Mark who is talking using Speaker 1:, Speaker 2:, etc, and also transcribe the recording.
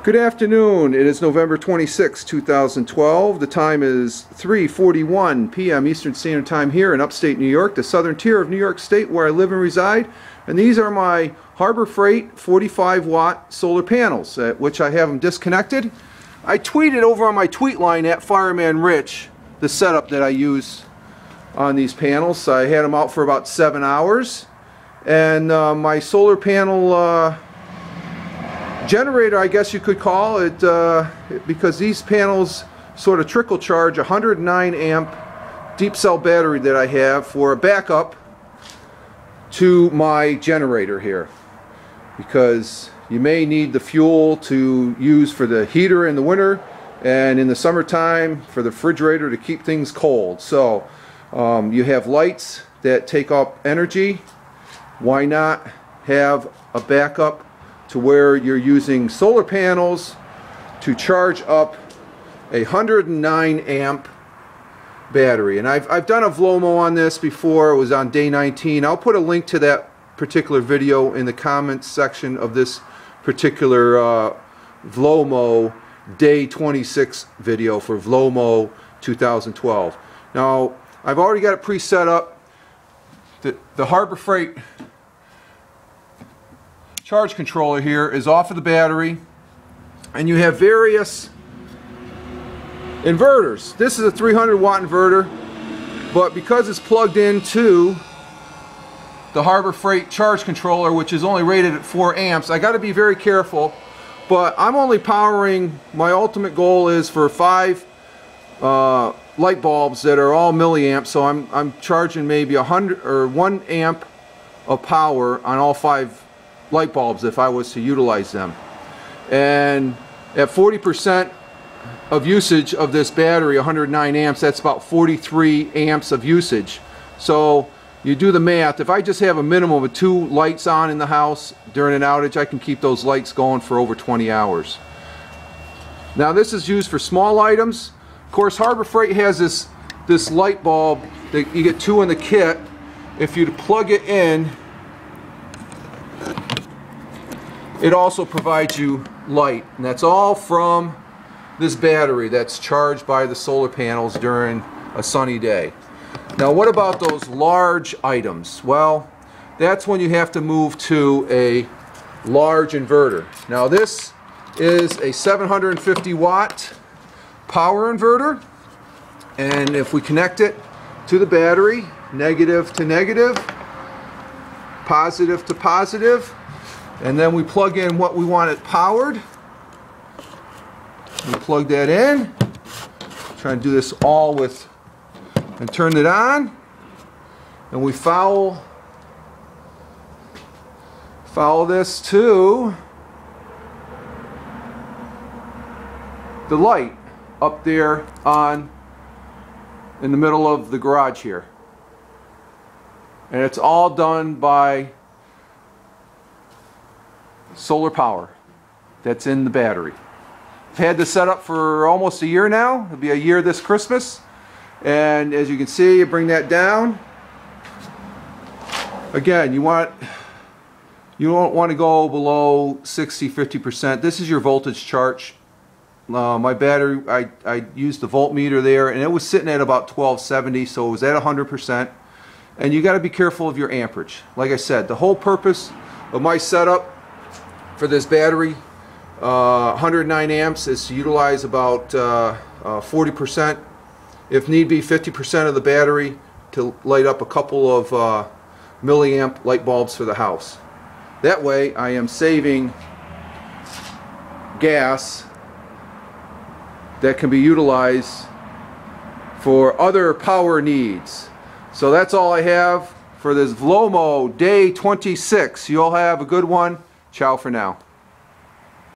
Speaker 1: Good afternoon. It is November 26, 2012. The time is 3:41 p.m. Eastern Standard Time here in upstate New York, the southern tier of New York State where I live and reside. And these are my Harbor Freight 45-watt solar panels, which I have them disconnected. I tweeted over on my tweet line at Fireman Rich the setup that I use on these panels. I had them out for about 7 hours. And my solar panel generator, I guess you could call it, because these panels sort of trickle charge a 109 amp deep cell battery that I have for a backup to my generator here, because you may need the fuel to use for the heater in the winter and in the summertime for the refrigerator to keep things cold. So you have lights that take up energy. Why not have a backup to where you're using solar panels to charge up a 109 amp battery? And I've done a vlomo on this before. It was on Day 19. I'll put a link to that particular video in the comments section of this particular vlomo Day 26 video for vlomo 2012. Now I've already got it pre-set up. The Harbor Freight charge controller here is off of the battery, and you have various inverters. This is a 300-watt inverter, but because it's plugged into the Harbor Freight charge controller, which is only rated at 4 amps, I got to be very careful. But I'm only powering, my ultimate goal is for 5 light bulbs that are all milliamps, so I'm charging maybe 100 or 1 amp of power on all 5 light bulbs if I was to utilize them. And at 40% of usage of this battery, 109 amps, that's about 43 amps of usage. So you do the math. If I just have a minimum of 2 lights on in the house during an outage, I can keep those lights going for over 20 hours. Now this is used for small items. Of course, Harbor Freight has this light bulb that you get 2 in the kit. If you plug it in, it also provides you light, and that's all from this battery that's charged by the solar panels during a sunny day. Now what about those large items? Well, that's when you have to move to a large inverter. Now this is a 750 watt power inverter, and if we connect it to the battery, negative to negative, positive to positive, and then we plug in what we want it powered. We plug that in. Try to do this all with, and turn it on, and we follow this to the light up there in the middle of the garage here. And it's all done by solar power that's in the battery. I've had this set up for almost a year now. It'll be a year this Christmas. And as you can see, you bring that down. Again, you don't want to go below 50%. This is your voltage chart. My battery, I used the voltmeter there, and it was sitting at about 1270, so it was at 100%. And you got to be careful of your amperage. Like I said, the whole purpose of my setup for this battery, 109 amps, is to utilize about 40%, if need be 50% of the battery, to light up a couple of milliamp light bulbs for the house. That way I am saving gas that can be utilized for other power needs. So that's all I have for this vlomo Day 26. You all have a good one. Ciao for now.